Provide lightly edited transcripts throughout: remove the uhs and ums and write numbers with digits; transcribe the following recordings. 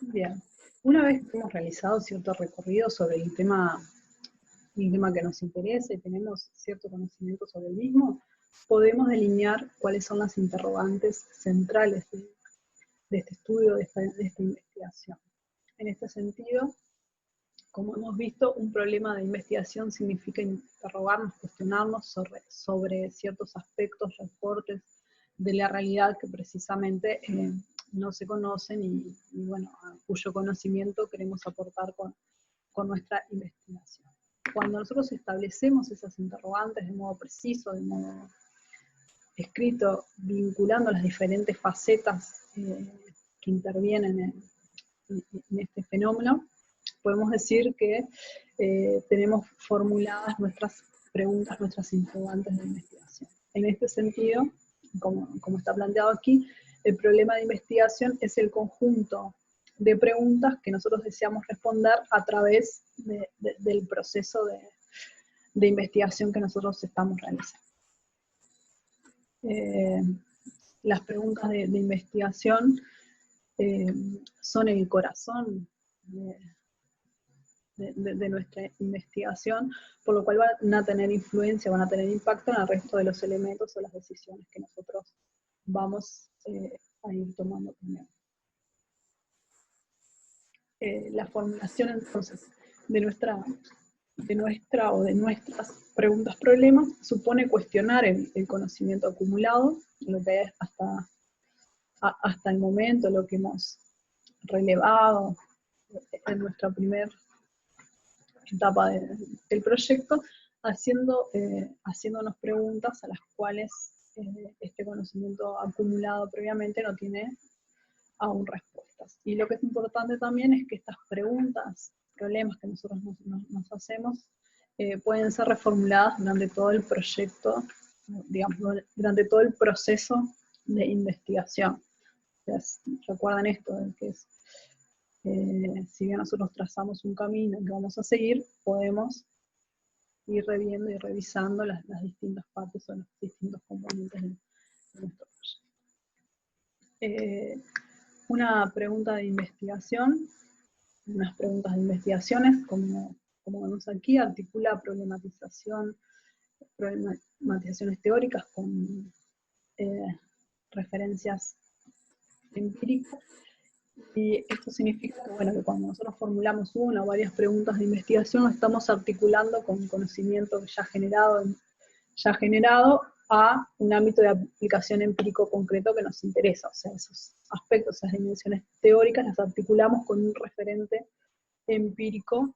Bien. Una vez que hemos realizado cierto recorrido sobre el tema que nos interesa y tenemos cierto conocimiento sobre el mismo, podemos delinear cuáles son las interrogantes centrales de este estudio, de esta investigación. En este sentido, como hemos visto, un problema de investigación significa interrogarnos, cuestionarnos sobre ciertos aspectos, reportes de la realidad que precisamente no se conocen y bueno, a cuyo conocimiento queremos aportar con nuestra investigación. Cuando nosotros establecemos esas interrogantes de modo preciso, de modo escrito, vinculando las diferentes facetas que intervienen en este fenómeno, podemos decir que tenemos formuladas nuestras preguntas, nuestras interrogantes de investigación. En este sentido, como está planteado aquí, el problema de investigación es el conjunto de preguntas que nosotros deseamos responder a través del proceso de investigación que nosotros estamos realizando. Las preguntas de investigación son el corazón de nuestra investigación, por lo cual van a tener influencia, van a tener impacto en el resto de los elementos o las decisiones que nosotros vamos a ir tomando también. La formulación entonces de nuestras preguntas problemas supone cuestionar el conocimiento acumulado, lo que es hasta el momento, lo que hemos relevado en nuestra primera etapa del proyecto, haciéndonos preguntas a las cuales este conocimiento acumulado previamente no tiene aún respuestas. Y lo que es importante también es que estas preguntas, problemas que nosotros nos hacemos, pueden ser reformuladas durante todo el proyecto, digamos, durante todo el proceso de investigación. Entonces, recuerden esto, que es, si bien nosotros trazamos un camino que vamos a seguir, podemos ir reviendo y revisando las distintas partes o los distintos componentes de nuestro proyecto. Una pregunta de investigación, unas preguntas de investigaciones, como vemos aquí, articula problematizaciones teóricas con referencias empíricas, y esto significa que, bueno, que cuando nosotros formulamos una o varias preguntas de investigación, lo estamos articulando con conocimiento ya generado a un ámbito de aplicación empírico concreto que nos interesa. O sea, esos aspectos, esas dimensiones teóricas, las articulamos con un referente empírico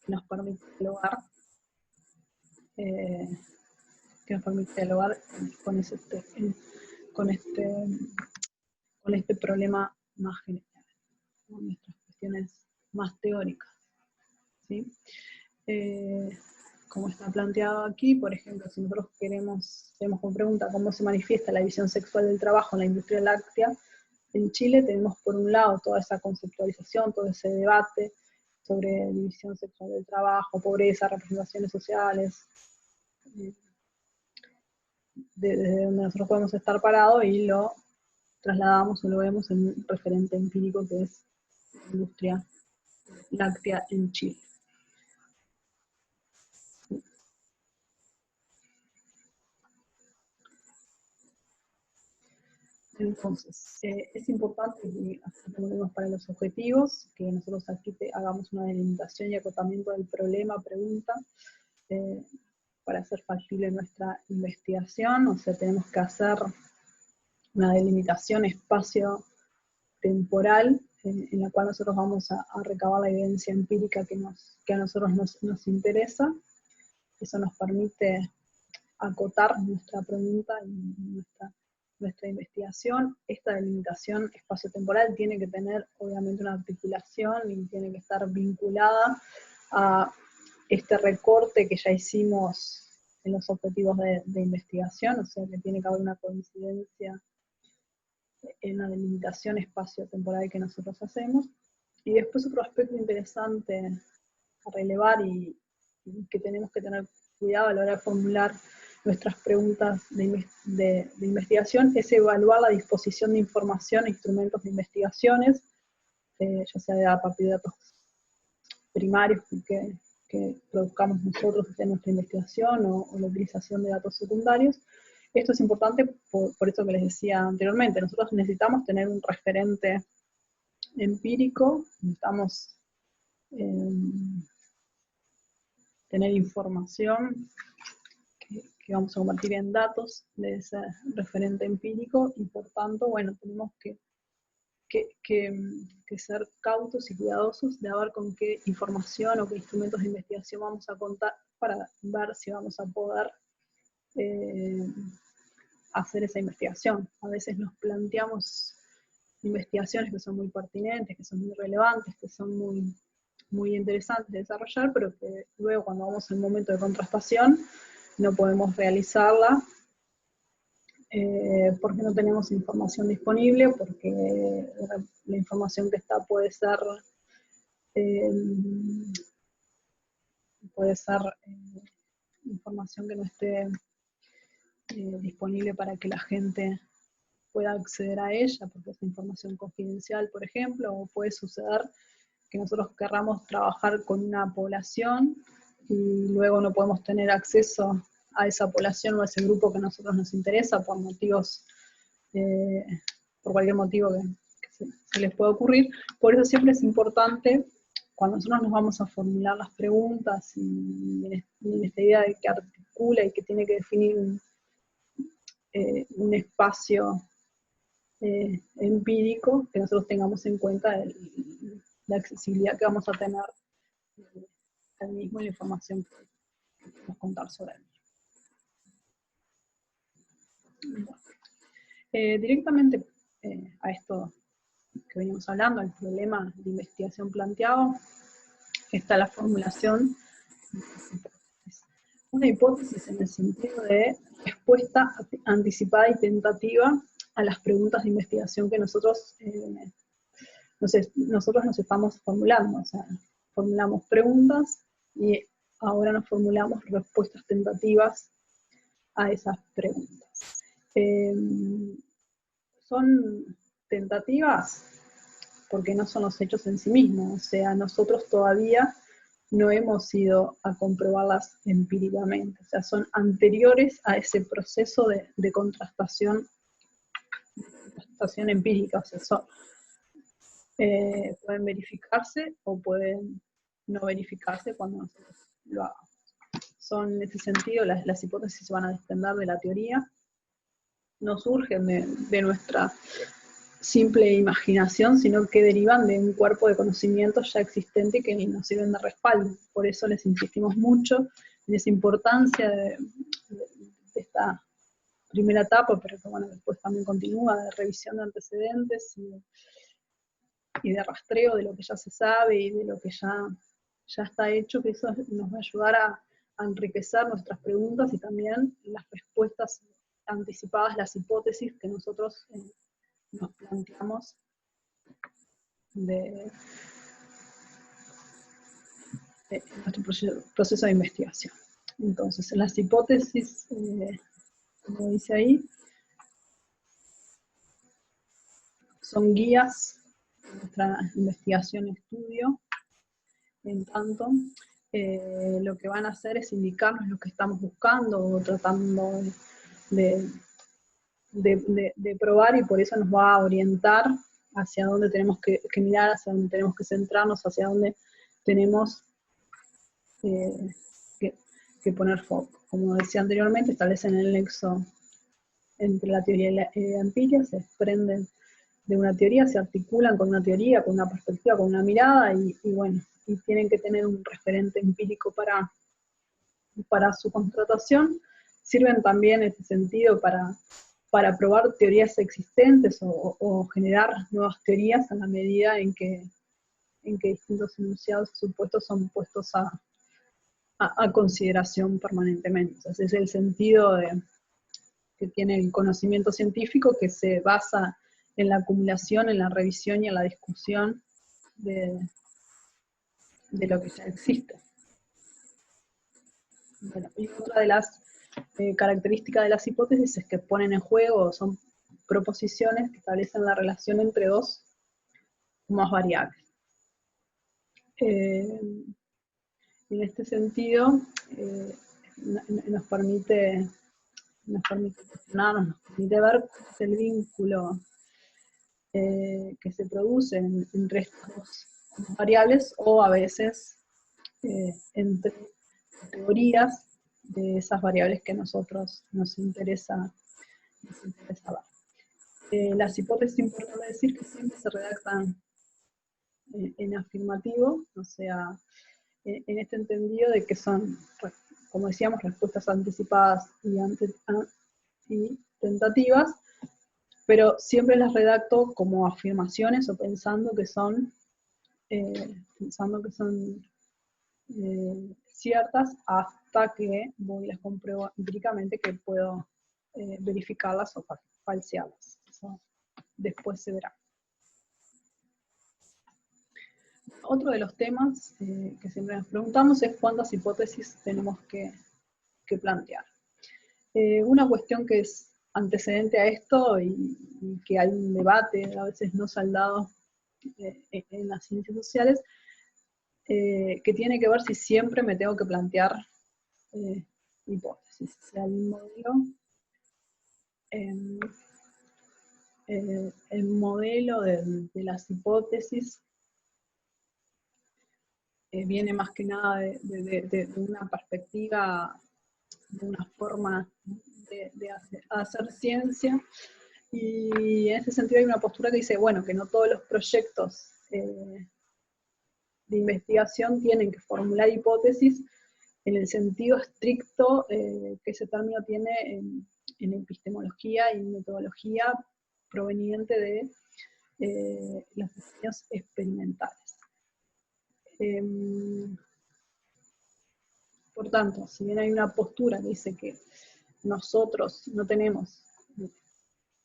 que nos permite dialogar, con este problema más general, con nuestras cuestiones más teóricas, ¿sí? Como está planteado aquí, por ejemplo, si nosotros tenemos como pregunta cómo se manifiesta la división sexual del trabajo en la industria láctea en Chile, tenemos por un lado toda esa conceptualización, todo ese debate sobre división sexual del trabajo, pobreza, representaciones sociales, desde donde nosotros podemos estar parados y lo trasladamos o lo vemos en un referente empírico que es la industria láctea en Chile. Entonces, es importante que, así como vemos para los objetivos, que nosotros aquí hagamos una delimitación y acotamiento del problema, pregunta, para hacer factible nuestra investigación. O sea, tenemos que hacer una delimitación espacio-temporal en la cual nosotros vamos a recabar la evidencia empírica que a nosotros nos interesa. Eso nos permite acotar nuestra pregunta y nuestra investigación. Esta delimitación espacio-temporal tiene que tener obviamente una articulación y tiene que estar vinculada a este recorte que ya hicimos en los objetivos de investigación, o sea que tiene que haber una coincidencia en la delimitación espacio-temporal que nosotros hacemos. Y después otro aspecto interesante a relevar y que tenemos que tener cuidado a la hora de formular nuestras preguntas de investigación es evaluar la disposición de información e instrumentos de investigaciones ya sea a partir de datos primarios que produzcamos nosotros en nuestra investigación o la utilización de datos secundarios. Esto es importante por eso que les decía anteriormente. Nosotros necesitamos tener un referente empírico, necesitamos tener información que vamos a convertir en datos de ese referente empírico, y por tanto, bueno, tenemos que ser cautos y cuidadosos de ver con qué información o qué instrumentos de investigación vamos a contar para ver si vamos a poder hacer esa investigación. A veces nos planteamos investigaciones que son muy pertinentes, que son muy relevantes, que son muy interesantes de desarrollar, pero que luego cuando vamos al momento de contrastación no podemos realizarla porque no tenemos información disponible, porque la información que está puede ser información que no esté disponible para que la gente pueda acceder a ella, porque es información confidencial, por ejemplo, o puede suceder que nosotros querramos trabajar con una población y luego no podemos tener acceso a esa población o a ese grupo que a nosotros nos interesa por motivos, por cualquier motivo que se les pueda ocurrir. Por eso siempre es importante, cuando nosotros nos vamos a formular las preguntas y en esta idea de que articula y que tiene que definir un espacio empírico, que nosotros tengamos en cuenta la accesibilidad que vamos a tener al mismo y la información que podemos contar sobre él. Bueno, directamente a esto que venimos hablando, el problema de investigación planteado, está la formulación de hipótesis. Una hipótesis en el sentido de respuesta anticipada y tentativa a las preguntas de investigación que nosotros nos estamos formulando. O sea, formulamos preguntas y ahora nos formulamos respuestas tentativas a esas preguntas. Son tentativas porque no son los hechos en sí mismos, o sea, nosotros todavía no hemos ido a comprobarlas empíricamente, o sea, son anteriores a ese proceso de contrastación empírica, o sea, pueden verificarse o pueden no verificarse cuando nosotros lo hagamos. Son, en ese sentido, las hipótesis se van a desprender de la teoría, no surgen de nuestra simple imaginación, sino que derivan de un cuerpo de conocimientos ya existente que nos sirven de respaldo. Por eso les insistimos mucho en esa importancia de esta primera etapa, pero que bueno, después también continúa, de revisión de antecedentes y de rastreo de lo que ya se sabe y de lo que ya está hecho, que eso nos va a ayudar a enriquecer nuestras preguntas y también las respuestas anticipadas, las hipótesis que nosotros nos planteamos de nuestro proceso de investigación. Entonces, las hipótesis, como dice ahí, son guías de nuestra investigación y estudio. En tanto, lo que van a hacer es indicarnos lo que estamos buscando o tratando de probar, y por eso nos va a orientar hacia dónde tenemos que mirar, hacia dónde tenemos que centrarnos, hacia dónde tenemos que poner foco. Como decía anteriormente, establecen el nexo entre la teoría y la empiria, se desprenden de una teoría, se articulan con una teoría, con una perspectiva, con una mirada, y bueno, y tienen que tener un referente empírico para su constatación. Sirven también en este sentido para probar teorías existentes o generar nuevas teorías a la medida en que distintos enunciados y supuestos son puestos a consideración permanentemente. Entonces, es el sentido que tiene el conocimiento científico, que se basa en la acumulación, en la revisión y en la discusión de lo que ya existe. Bueno, y otra de las características de las hipótesis es que ponen en juego, son proposiciones que establecen la relación entre dos más variables. En este sentido, nos permite cuestionarnos, nos permite ver cuál es el vínculo que se produce entre estas dos variables, o a veces entre teorías de esas variables que a nosotros nos interesa ver. Las hipótesis, importante decir que siempre se redactan en afirmativo, o sea, en este entendido de que son, como decíamos, respuestas anticipadas y tentativas, pero siempre las redacto como afirmaciones o pensando que son ciertas, hasta que voy y las compruebo empíricamente que puedo verificarlas o falsearlas. Eso después se verá. Otro de los temas que siempre nos preguntamos es cuántas hipótesis tenemos que plantear. Una cuestión que es antecedente a esto y que hay un debate a veces no saldado en las ciencias sociales, que tiene que ver si siempre me tengo que plantear hipótesis. O sea, el modelo de las hipótesis viene más que nada de una perspectiva, de una forma de hacer ciencia, y en ese sentido hay una postura que dice, bueno, que no todos los proyectos de investigación tienen que formular hipótesis en el sentido estricto que ese término tiene en epistemología y metodología proveniente de los diseños experimentales. Por tanto, si bien hay una postura que dice que nosotros no tenemos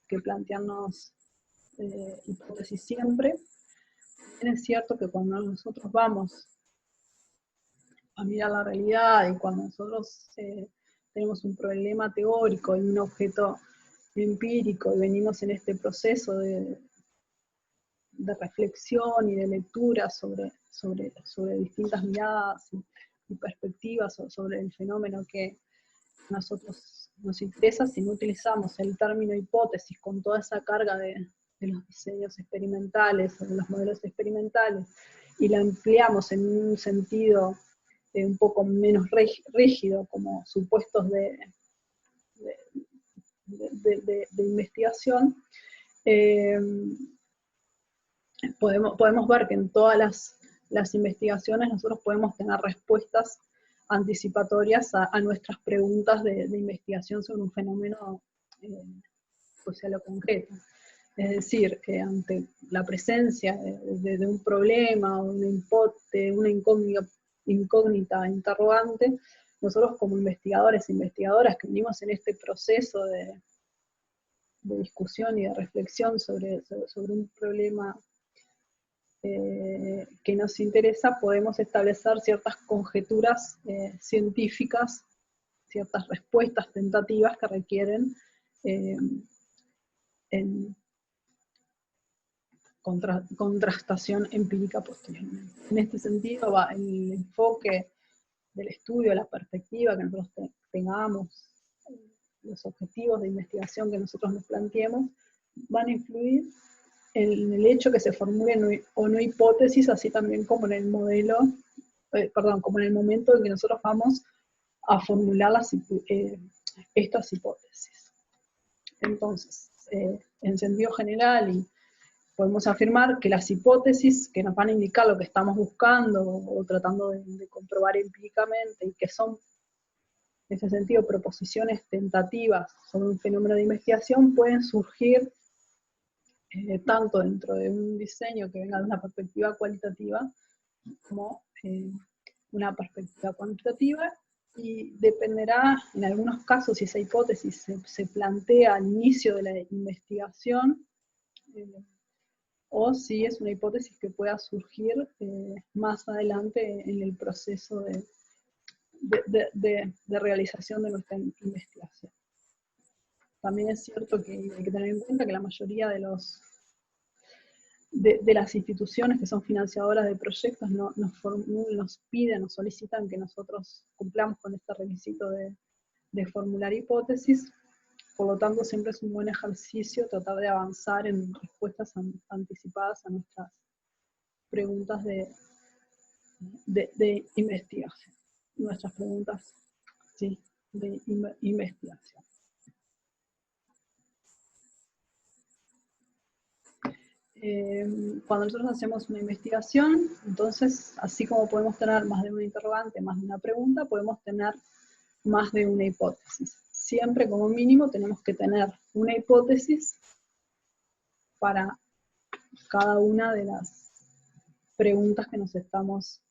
que plantearnos hipótesis siempre, también es cierto que cuando nosotros vamos a mirar la realidad y cuando nosotros tenemos un problema teórico y un objeto empírico y venimos en este proceso de reflexión y de lectura sobre distintas miradas y perspectivas sobre el fenómeno que a nosotros nos interesa, si no utilizamos el término hipótesis con toda esa carga de los diseños experimentales o de los modelos experimentales y la empleamos en un sentido un poco menos rígido como supuestos de investigación, podemos ver que en todas las investigaciones nosotros podemos tener respuestas anticipatorias a nuestras preguntas de investigación sobre un fenómeno social o concreto. Es decir, que ante la presencia de un problema o una incógnita interrogante, nosotros como investigadores e investigadoras que venimos en este proceso de discusión y de reflexión sobre un problema que nos interesa, podemos establecer ciertas conjeturas científicas, ciertas respuestas tentativas que requieren en contrastación empírica posteriormente. En este sentido va el enfoque del estudio, la perspectiva que nosotros tengamos, los objetivos de investigación que nosotros nos planteemos, van a influir en el hecho que se formulen o no hipótesis, así también como en el modelo, como en el momento en que nosotros vamos a formular estas hipótesis. Entonces, en sentido general, podemos afirmar que las hipótesis que nos van a indicar lo que estamos buscando o tratando de comprobar empíricamente, y que son, en ese sentido, proposiciones tentativas sobre un fenómeno de investigación, pueden surgir tanto dentro de un diseño que venga de una perspectiva cualitativa como una perspectiva cuantitativa, y dependerá en algunos casos si esa hipótesis se plantea al inicio de la investigación o si es una hipótesis que pueda surgir más adelante en el proceso de realización de nuestra investigación. También es cierto que hay que tener en cuenta que la mayoría de los de las instituciones que son financiadoras de proyectos nos piden, nos solicitan que nosotros cumplamos con este requisito de formular hipótesis. Por lo tanto, siempre es un buen ejercicio tratar de avanzar en respuestas anticipadas a nuestras preguntas de investigación. Nuestras preguntas, sí, de investigación. Cuando nosotros hacemos una investigación, entonces, así como podemos tener más de una interrogante, más de una pregunta, podemos tener más de una hipótesis. Siempre, como mínimo, tenemos que tener una hipótesis para cada una de las preguntas que nos estamos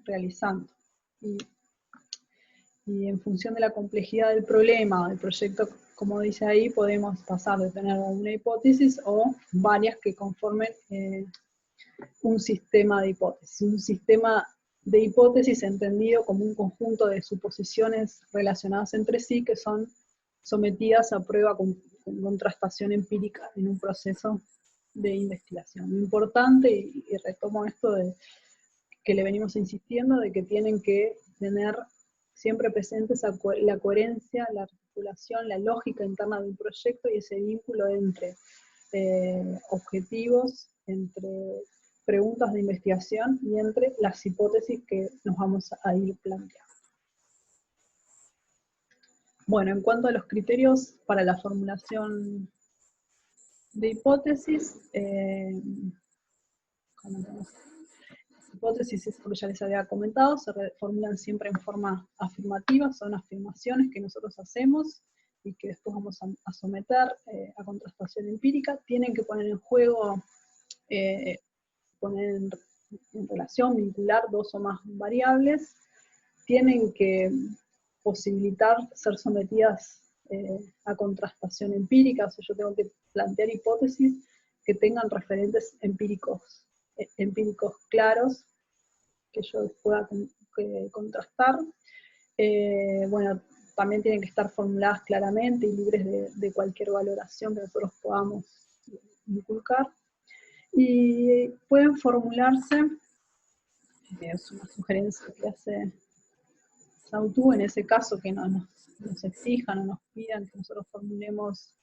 realizando. Y en función de la complejidad del problema o del proyecto, como dice ahí, podemos pasar de tener una hipótesis o varias que conformen un sistema de hipótesis. Un sistema de hipótesis entendido como un conjunto de suposiciones relacionadas entre sí que son sometidas a prueba con contrastación empírica en un proceso de investigación. Lo importante, y retomo esto de que le venimos insistiendo, de que tienen que tener siempre presentes la coherencia, la articulación, la lógica interna de un proyecto y ese vínculo entre objetivos, entre preguntas de investigación y entre las hipótesis que nos vamos a ir planteando. Bueno, en cuanto a los criterios para la formulación de hipótesis, hipótesis, esto que ya les había comentado, se formulan siempre en forma afirmativa, son afirmaciones que nosotros hacemos y que después vamos a someter a contrastación empírica. Tienen que poner en juego, poner en relación, vincular dos o más variables, tienen que posibilitar ser sometidas a contrastación empírica, o sea, yo tengo que plantear hipótesis que tengan referentes empíricos claros, que yo pueda contrastar. Bueno, también tienen que estar formuladas claramente y libres de cualquier valoración que nosotros podamos inculcar. Y pueden formularse, es una sugerencia que hace Sautu, en ese caso que nos exijan o nos pidan que nosotros formulemos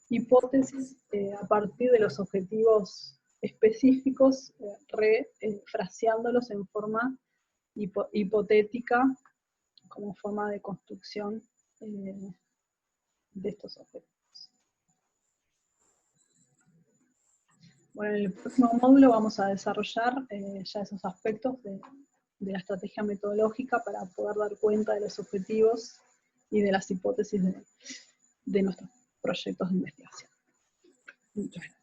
hipótesis a partir de los objetivos específicos, refraseándolos en forma hipotética como forma de construcción de estos objetivos. Bueno, en el próximo módulo vamos a desarrollar ya esos aspectos de la estrategia metodológica para poder dar cuenta de los objetivos y de las hipótesis de nuestros proyectos de investigación. Muchas gracias.